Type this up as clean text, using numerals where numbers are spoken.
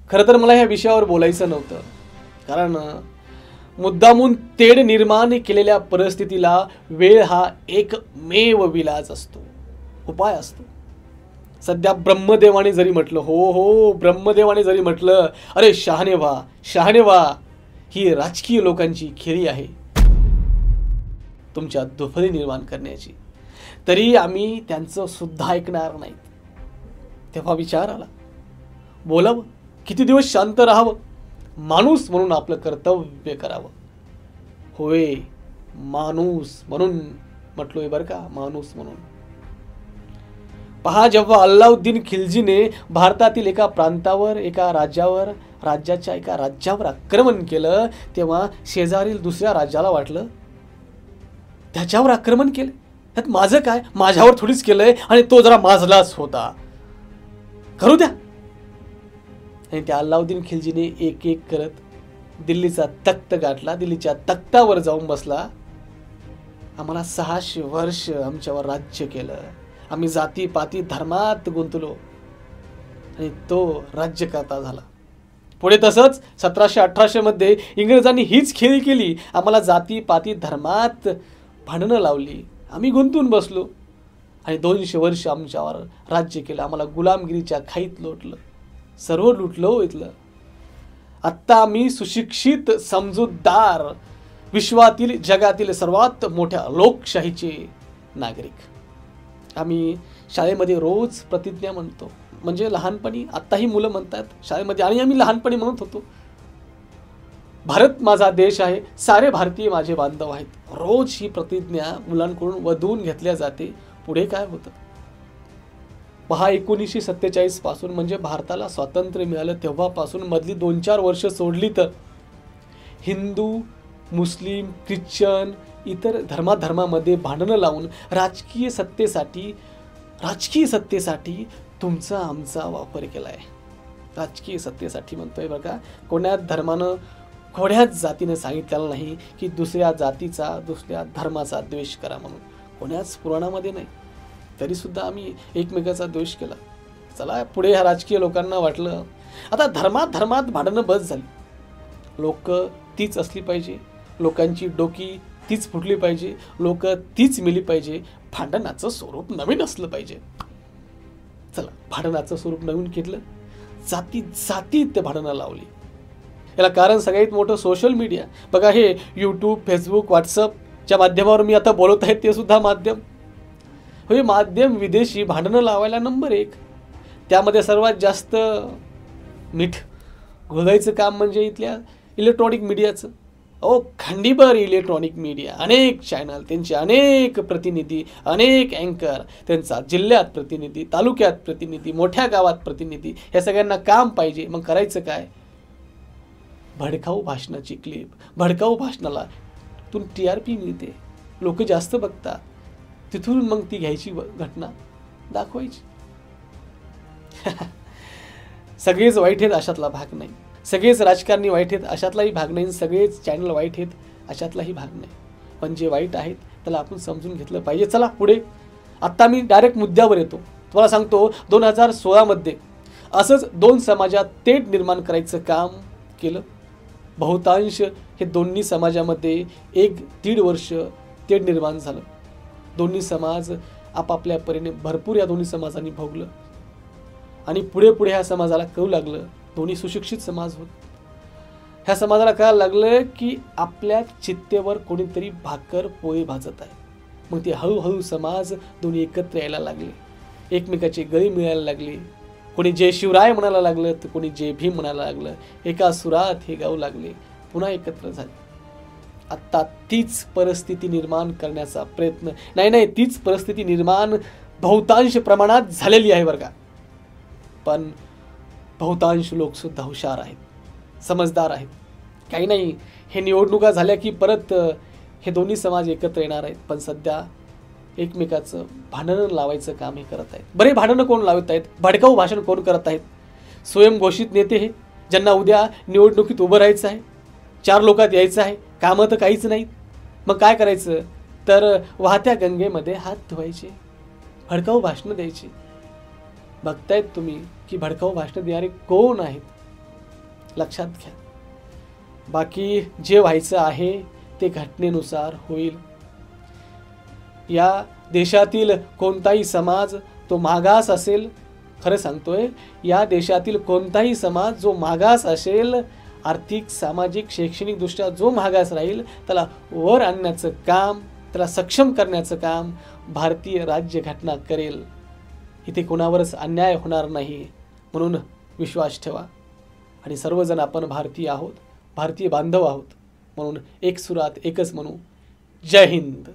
खरं तर मला ह्या विषयावर बोलायचं नव्हतं, कारण मुद्दामून तेढ निर्माण केलेल्या परिस्थितीला वेळ हा एकमेव विलाज असतो, उपाय असतो. सध्या ब्रह्मदेवाने जरी म्हटलं, हो ब्रह्मदेवाने जरी म्हटलं, अरे शहाणे व्हा, ही राजकीय लोकांची खेळी आहे तुमच्या दुफळी निर्माण करण्याची, तरी आम्ही त्यांचं सुद्धा ऐकणार नाहीत. तेव्हा विचार आला, बोलावं, किती दिवस शांत राहावं, माणूस म्हणून आपलं कर्तव्य करावं. होय, माणूस म्हणून म्हटलोय बरं का, माणूस म्हणून. पहा, जेव्हा अल्लाउद्दीन खिल्जीने भारतातील एका प्रांतावर, राज्याच्या एका राज्यावर आक्रमण केलं, तेव्हा शेजारील दुसऱ्या राज्याला वाटलं त्याच्यावर आक्रमण केलं, त्यात माझं काय, माझ्यावर थोडीच केलंय आणि तो जरा माझलाच होता, करू द्या. आणि त्या अल्लाउद्दीन खिल्जीने एक एक करत दिल्लीचा तख्त गाठला, दिल्लीच्या तख्तावर जाऊन बसला. आम्हाला 600 वर्ष आमच्यावर राज्य केलं, आम्ही जाती पाती धर्मात गुंतलो आणि तो राज्यकर्ता झाला. पुढे तसंच 1700-1800 मध्ये इंग्रजांनी हीच खेळी केली, आम्हाला जाती पाती धर्मात भांडणं लावली, आम्ही गुंतून बसलो आणि 200 वर्ष आमच्यावर राज्य केलं, आम्हाला गुलामगिरीच्या खाईत लोटलं, सर्व लुटलं इथलं. आत्ता आम्ही सुशिक्षित, समजूतदार, विश्वातील जगातील सर्वात मोठ्या लोकशाहीचे नागरिक. आम्ही शाळेमध्ये रोज प्रतिज्ञा म्हणतो, म्हणजे लहानपणी, आत्ताही मुलं म्हणतात शाळेमध्ये, आणि आम्ही लहानपणी म्हणत होतो, भारत माझा देश आहे, सारे भारतीय माझे बांधव आहेत. रोज ही प्रतिज्ञा मुलांकडून वधवून घेतल्या जाते. पुढे काय होतं पहा, 1947 पासून, म्हणजे भारताला स्वातंत्र्य मिळालं तेव्हापासून मधली 2-4 वर्ष सोडली तर हिंदू, मुस्लिम, ख्रिश्चन, इतर धर्मामध्ये भांडणं लावून राजकीय सत्तेसाठी तुमचा आमचा वापर केलाय. राजकीय सत्तेसाठी म्हणतोय बघा. कोण्याच धर्मानं, कोण्याच जातीने सांगितलेलं नाही की दुसऱ्या जातीचा, दुसऱ्या धर्माचा द्वेष करा म्हणून, कोण्याच पुराणामध्ये नाही. तरी सुद्धा आम्ही एकमेकाचा द्वेष केला. चला, पुढे ह्या राजकीय लोकांना वाटलं आता धर्मात भांडणं बस झाली, लोक तीच असली पाहिजे, लोकांची डोकी तीच फुटली पाहिजे, लोक तीच मिली पाहिजे, भांडणाचं स्वरूप नवीन असलं पाहिजे. चला, भांडणाचं स्वरूप नवीन घेतलं, जाती ते भांडणं लावली. याला कारण सगळ्यात मोठं सोशल मीडिया. बघा, हे यूट्यूब, फेसबुक, व्हॉट्सअपच्या माध्यमावर मी आता बोलत आहे, ते सुद्धा माध्यम. हे माध्यम विदेशी भांडणं लावायला नंबर 1. त्यामध्ये सर्वात जास्त मीठ घोळायचं काम म्हणजे इथल्या इलेक्ट्रॉनिक मीडियाचं. खंडीभर इलेक्ट्रॉनिक मीडिया, अनेक चॅनल, त्यांचे अनेक प्रतिनिधी, अनेक अँकर, त्यांचा जिल्ह्यात प्रतिनिधी, तालुक्यात प्रतिनिधी, मोठ्या गावात प्रतिनिधी, या सगळ्यांना काम पाहिजे. मग करायचं काय? भडकाऊ भाषणाची क्लिप, भडकाऊ भाषणाला तिथून TRP मिळते, लोक जास्त बघतात, तिथून मग ती घ्यायची घटना दाखवायची. सगळेच वाईट आहेत अशातला भाग नाही, सगळेच राजकारणी वाईट आहेत अशातलाही भाग नाही, सगळेच चॅनल वाईट आहेत अशातलाही भाग नाही. पण जे वाईट आहेत त्याला आपण समजून घेतलं पाहिजे. चला पुढे, आत्ता मी डायरेक्ट मुद्द्यावर येतो. तुम्हाला सांगतो, 2016 मध्ये असंच 2 समाजात तेढ निर्माण करायचं काम केलं. बहुतांश हे दोन्ही समाजामध्ये 1-1.5 वर्ष तेढ निर्माण झालं. दोन्ही समाज आपापल्या परीने भरपूर या दोन्ही समाजांनी भोगलं आणि पुढे ह्या समाजाला कळू लागलं, दोन्ही सुशिक्षित समाज होत, ह्या समाजाला कळायला लागलं की आपल्या चित्तेवर कोणीतरी भाकर पोळी भाजत आहे. मग ते हळूहळू समाज दोन्ही एकत्र यायला लागले, एकमेकाची गळी मिळायला लागली. कोणी जय शिवराय म्हणायला लागलं तर कोणी जय भीम म्हणायला लागलं. एका सुरात हे गाऊ लागले, पुन्हा एकत्र झाले. आत्ता तीच परिस्थिती निर्माण करण्याचा प्रयत्न नाही, तीच परिस्थिती निर्माण बहुतांश प्रमाणात झालेली आहे बरं का. पण बहुतांश लोक सुद्धा हुशार आहेत, समजदार आहेत. काही नाही, हे निवडणुका झाल्या की परत हे दोन्ही समाज एकत्र येणार आहेत. पण सध्या एकमेकाचं भांडणं लावायचं काम हे करत आहेत. बरे, भांडणं कोण लावत आहेत? भडकाऊ भाषण कोण करत आहेत? स्वयंघोषित नेते हे, ज्यांना उद्या निवडणुकीत उभं राहायचं आहे, 4 लोकात यायचं आहे, कामं तर काहीच नाहीत. मग काय करायचं? तर वाहत्या गंगेमध्ये हात धुवायचे, भडकाऊ भाषणं द्यायची. बघतायत तुम्ही की भडकाऊ भाषणं देणारे कोण आहेत? लक्षात घ्या. बाकी जे व्हायचं आहे ते घटनेनुसार होईल. या देशातील कोणताही समाज तो मागास असेल, खरं सांगतोय, या देशातील कोणताही समाज जो मागास असेल, आर्थिक, सामाजिक, शैक्षणिक दृष्ट्या जो मागास राहील, त्याला वर आणण्याचं काम, त्याला सक्षम करण्याचं काम भारतीय राज्यघटना करेल. इथे कोणावरच अन्याय होणार नाही म्हणून विश्वास ठेवा. आणि सर्वजण आपण भारतीय आहोत, भारतीय बांधव आहोत, म्हणून एक सुरात एकच म्हणू. जय हिंद.